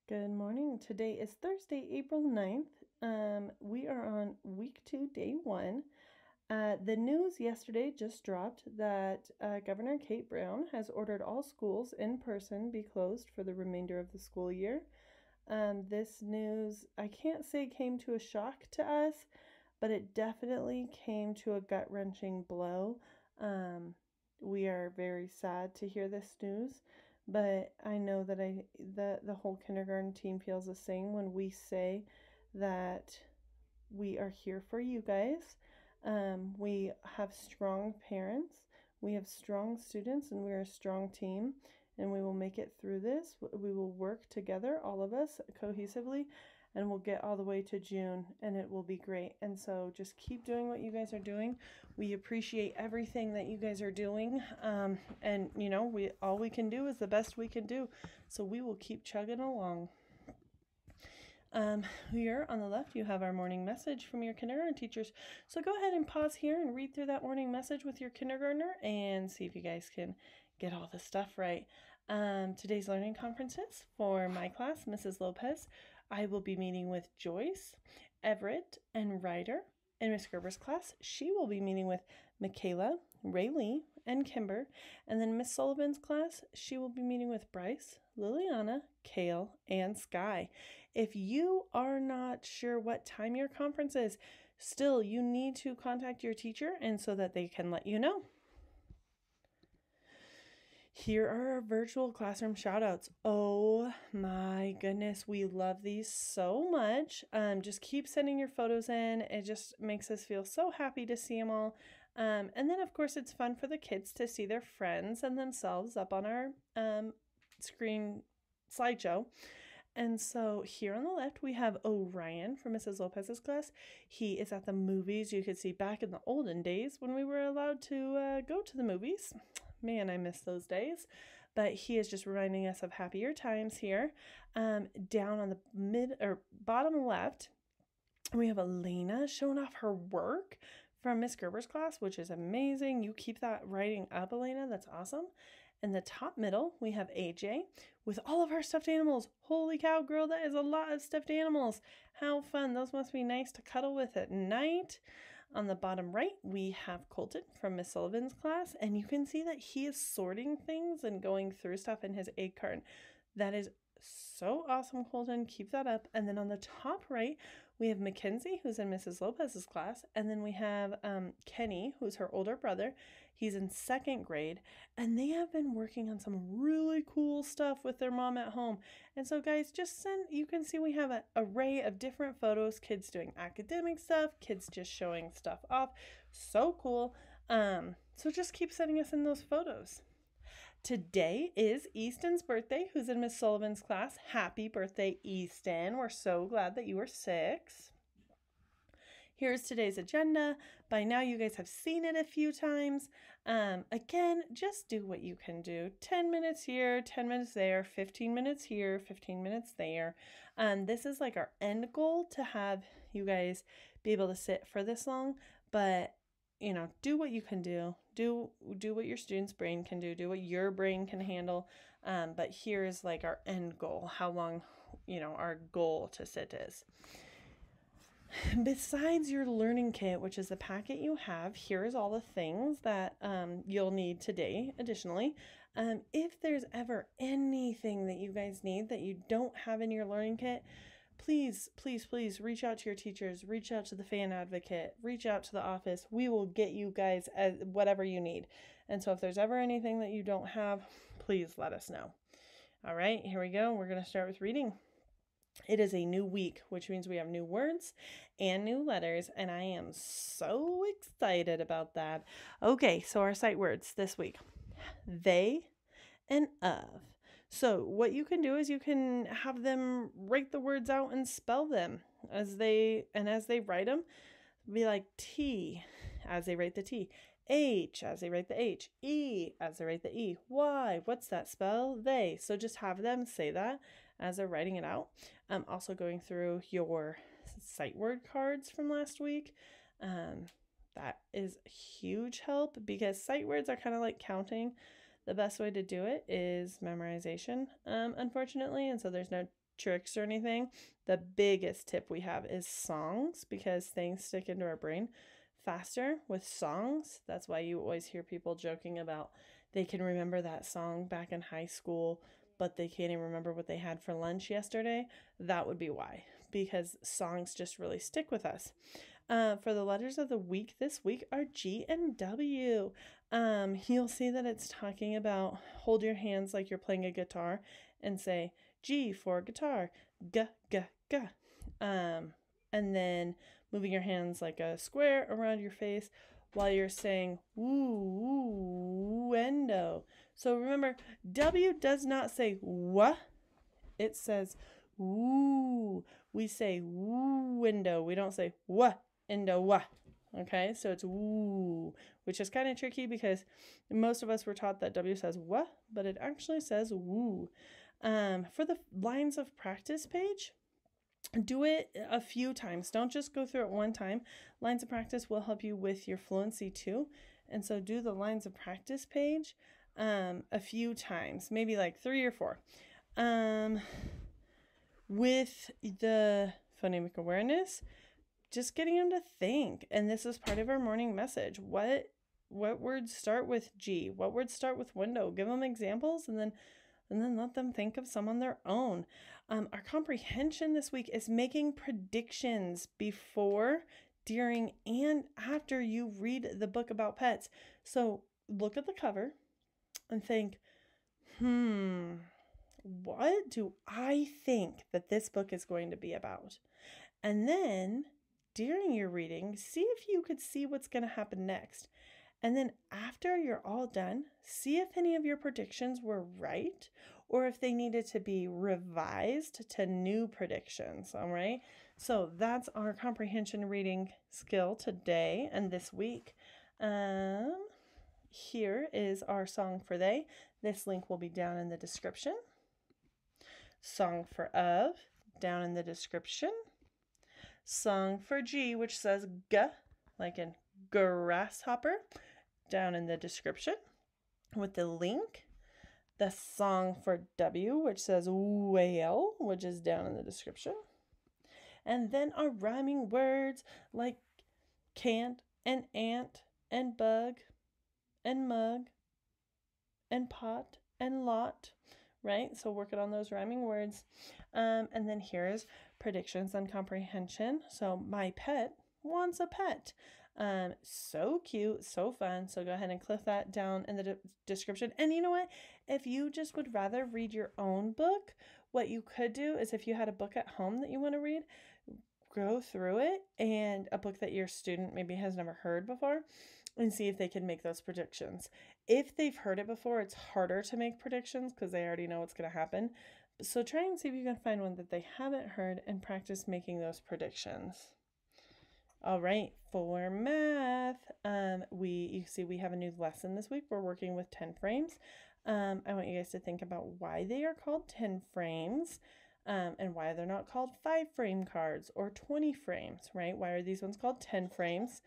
Good morning. Today is Thursday, April 9th. We are on week 2, day 1. The news yesterday just dropped that Governor Kate Brown has ordered all schools in person be closed for the remainder of the school year. This news, I can't say came to a shock to us, but it definitely came to a gut-wrenching blow. We are very sad to hear this news, but I know that the whole kindergarten team feels the same when we say that we are here for you guys. We have strong parents, we have strong students, and we're a strong team, and we will make it through this. We will work together, all of us, cohesively, and we'll get all the way to June, and it will be great. And so just keep doing what you guys are doing. We appreciate everything that you guys are doing, and you know, all we can do is the best we can do, so we will keep chugging along. Here on the left, you have our morning message from your kindergarten teachers. So go ahead and pause here and read through that morning message with your kindergartner and see if you guys can get all the stuff right. Today's learning conferences for my class, Mrs. Lopez, I will be meeting with Joyce, Everett, and Ryder. In Miss Gerber's class, she will be meeting with Michaela, Raylee, and Kimber. And then Miss Sullivan's class, she will be meeting with Bryce, Liliana, Kale, and Sky. If you are not sure what time your conference is, still you need to contact your teacher and so that they can let you know. Here are our virtual classroom shoutouts. Oh my goodness, we love these so much. Just keep sending your photos in. It just makes us feel so happy to see them all. And then of course it's fun for the kids to see their friends and themselves up on our screen slideshow. And so here on the left, we have Orion from Mrs. Lopez's class. He is at the movies. You could see back in the olden days when we were allowed to go to the movies. Man, I miss those days. But he is just reminding us of happier times here. Down on the bottom left, we have Elena showing off her work from Miss Gerber's class, which is amazing. You keep that writing up, Elena. That's awesome. In the top middle, we have AJ with all of her stuffed animals. Holy cow, girl, that is a lot of stuffed animals. How fun. Those must be nice to cuddle with at night. On the bottom right, we have Colton from Miss Sullivan's class, and you can see that he is sorting things and going through stuff in his egg carton. That is so awesome, Colton. Keep that up. And then on the top right, we have Mackenzie, who's in Mrs. Lopez's class. And then we have Kenny, who's her older brother. He's in 2nd grade. And they have been working on some really cool stuff with their mom at home. And so, guys, you can see we have an array of different photos. Kids doing academic stuff. Kids just showing stuff off. So cool. So just keep sending us in those photos. Today is Easton's birthday, who's in Miss Sullivan's class. Happy birthday, Easton. We're so glad that you were 6. Here's today's agenda. By now, you guys have seen it a few times. Again, just do what you can do. 10 minutes here, 10 minutes there, 15 minutes here, 15 minutes there. This is like our end goal to have you guys be able to sit for this long, but you know, do what you can do. Do what your student's brain can do what your brain can handle. But here's like our end goal, how long, you know, our goal to sit is. Besides your learning kit, which is the packet you have, here's all the things that you'll need today. Additionally, if there's ever anything that you guys need that you don't have in your learning kit, please, please, please reach out to your teachers, reach out to the fan advocate, reach out to the office. We will get you guys whatever you need. And so if there's ever anything that you don't have, please let us know. All right, here we go. We're going to start with reading. It is a new week, which means we have new words and new letters, and I am so excited about that. Okay, so our sight words this week: they and of. So what you can do is you can have them write the words out and spell them as they write them. Be like T as they write the T, H as they write the H, E as they write the E, Y, what's that spell? They. So just have them say that as they're writing it out. Also going through your sight word cards from last week. That is huge help because sight words are kind of like counting. the best way to do it is memorization, unfortunately. And so there's no tricks or anything. The biggest tip we have is songs, because things stick into our brain faster with songs. That's why you always hear people joking about they can remember that song back in high school, but they can't even remember what they had for lunch yesterday. That would be why, because songs just really stick with us. For the letters of the week this week are G and W. You'll see that it's talking about hold your hands like you're playing a guitar and say G for guitar, G, G, G. And then moving your hands like a square around your face while you're saying woo, window. So remember, W does not say wah, it says woo. We say woo, window. We don't say wah, window, wah. Okay, so it's woo, which is kind of tricky because most of us were taught that W says wah, but it actually says woo. For the lines of practice page, do it a few times. Don't just go through it one time. Lines of practice will help you with your fluency too. And so do the lines of practice page a few times, maybe like 3 or 4. With the phonemic awareness, just getting them to think. And this is part of our morning message. What words start with G? What words start with window? Give them examples and then let them think of some on their own. Our comprehension this week is making predictions before, during, and after you read the book about pets. So look at the cover and think, what do I think that this book is going to be about? And then during your reading, see if you could see what's going to happen next. And then after you're all done, see if any of your predictions were right or if they needed to be revised to new predictions, all right? So that's our comprehension reading skill today and this week. Here is our song for they. This link will be down in the description. Song for of, down in the description. Song for G, which says G, like in grasshopper, down in the description with the link. The song for W, which says whale, which is down in the description. And then our rhyming words like can't and ant and bug and mug and pot and lot, right? So working on those rhyming words. And then here's predictions on comprehension. So my pet wants a pet. So cute, so fun. So go ahead and click that down in the description. And you know what? If you just would rather read your own book, what you could do is if you had a book at home that you want to read, go through it and a book that your student maybe has never heard before and see if they can make those predictions. If they've heard it before, it's harder to make predictions because they already know what's going to happen. So try and see if you can find one that they haven't heard and practice making those predictions. All right, for math, you see we have a new lesson this week. We're working with 10 frames. I want you guys to think about why they are called 10 frames and why they're not called 5-frame cards or 20 frames, right? Why are these ones called 10 frames?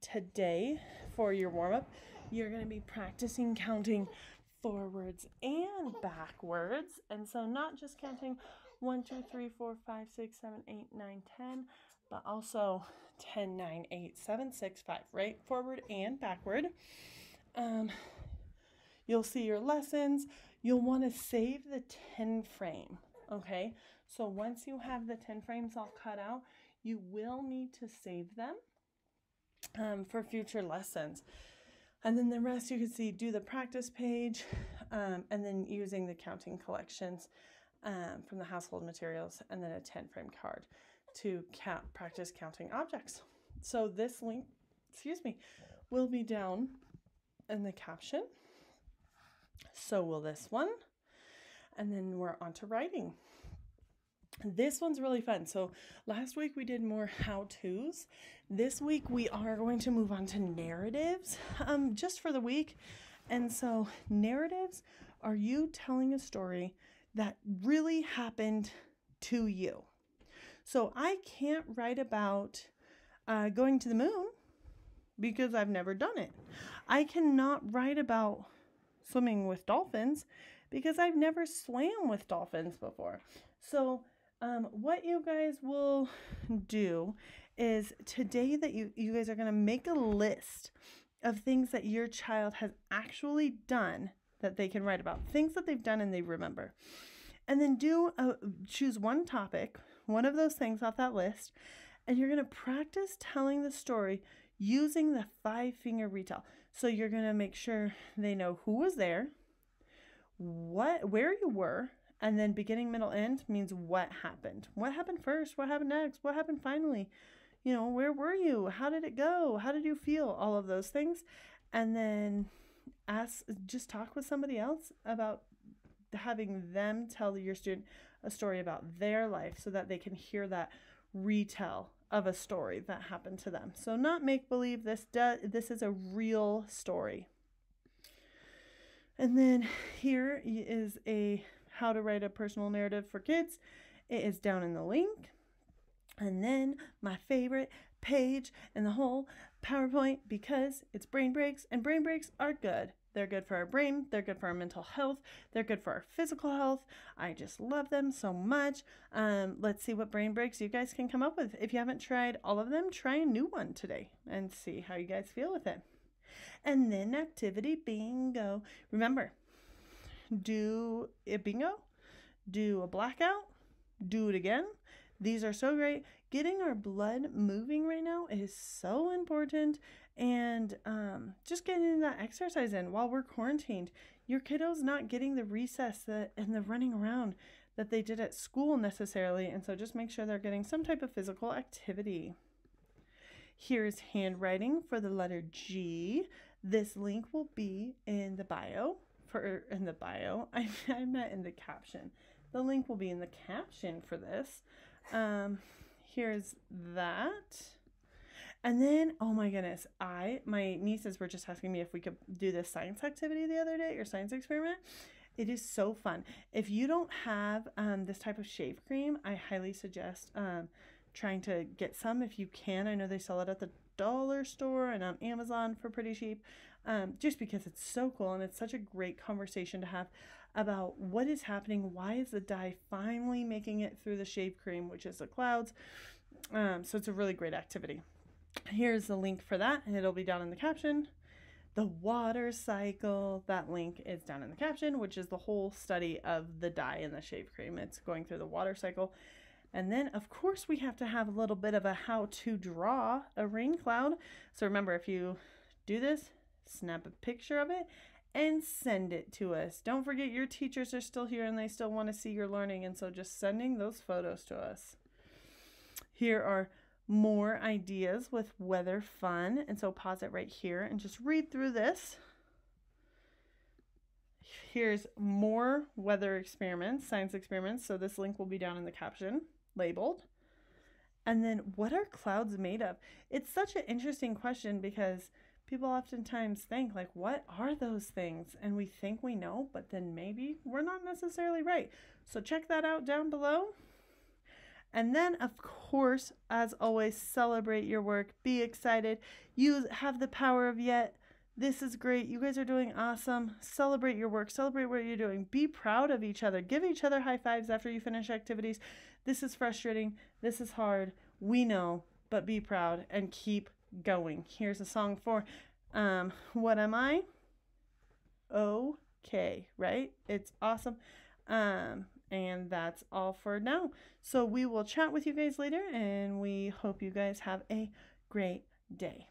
Today, for your warm-up, you're going to be practicing counting forwards and backwards. And so not just counting 1, 2, 3, 4, 5, 6, 7, 8, 9, 10, but also 10, 9, 8, 7, 6, 5, right? Forward and backward. You'll see your lessons. You'll want to save the 10 frame, okay? So once you have the 10 frames all cut out, you will need to save them for future lessons. And then the rest you can see, do the practice page, and then using the counting collections from the household materials, and then a 10 frame card to practice counting objects. So this link, will be down in the caption. So will this one. And then we're on to writing. This one's really fun. So last week we did more how-tos. This week we are going to move on to narratives just for the week. And so narratives are you telling a story that really happened to you. So I can't write about going to the moon because I've never done it. I cannot write about swimming with dolphins because I've never swam with dolphins before. So what you guys will do is today that you guys are going to make a list of things that your child has actually done that they can write about, things that they've done and they remember. And then choose one topic, one of those things off that list, and you're going to practice telling the story using the 5-finger retell. So you're going to make sure they know who was there, where you were, and then beginning, middle, end means what happened. What happened first? What happened next? What happened finally? You know, where were you? How did it go? How did you feel? All of those things. And then just talk with somebody else about having them tell your student a story about their life so that they can hear that retell of a story that happened to them. So not make-believe, this is a real story. And then here is a how to write a personal narrative for kids. It is down in the link. And then my favorite page in the whole PowerPoint, because it's brain breaks, and brain breaks are good. They're good for our brain. They're good for our mental health. They're good for our physical health. I just love them so much. Let's see what brain breaks you guys can come up with. If you haven't tried all of them, try a new one today and see how you guys feel with it. And then activity bingo. Remember, do a bingo, do a blackout, do it again. These are so great. Getting our blood moving right now is so important. And just getting that exercise in while we're quarantined. Your kiddo's not getting the recess and the running around that they did at school necessarily. And so just make sure they're getting some type of physical activity. Here's handwriting for the letter G. This link will be in the bio. I meant in the caption. The link will be in the caption for this. Here's that. And then, oh my goodness, my nieces were just asking me if we could do this science activity the other day, or science experiment. It is so fun. If you don't have this type of shave cream, I highly suggest trying to get some if you can. I know they sell it at the dollar store and on Amazon for pretty cheap, just because it's so cool and it's such a great conversation to have about what is happening. Why is the dye finally making it through the shave cream, which is the clouds? So it's a really great activity. Here's the link for that, and it'll be down in the caption. The water cycle, that link is down in the caption, which is the whole study of the dye in the shave cream. It's going through the water cycle. And then, of course, we have to have a little bit of a how to draw a rain cloud. So remember, if you do this, snap a picture of it and send it to us. Don't forget, your teachers are still here and they still want to see your learning. And so just sending those photos to us. Here are more ideas with weather fun. And so pause it right here and just read through this. Here's more weather experiments, science experiments. So this link will be down in the caption, labeled. And then, what are clouds made of? It's such an interesting question because people oftentimes think, like, what are those things? And we think we know, but then maybe we're not necessarily right. So check that out down below. And then, of course, as always, celebrate your work. Be excited. You have the power of yet. This is great. You guys are doing awesome. Celebrate your work. Celebrate what you're doing. Be proud of each other. Give each other high fives after you finish activities. This is frustrating. This is hard. We know, but be proud and keep going. Here's a song for What Am I? Okay, right? It's awesome. And that's all for now. So we will chat with you guys later, and we hope you guys have a great day.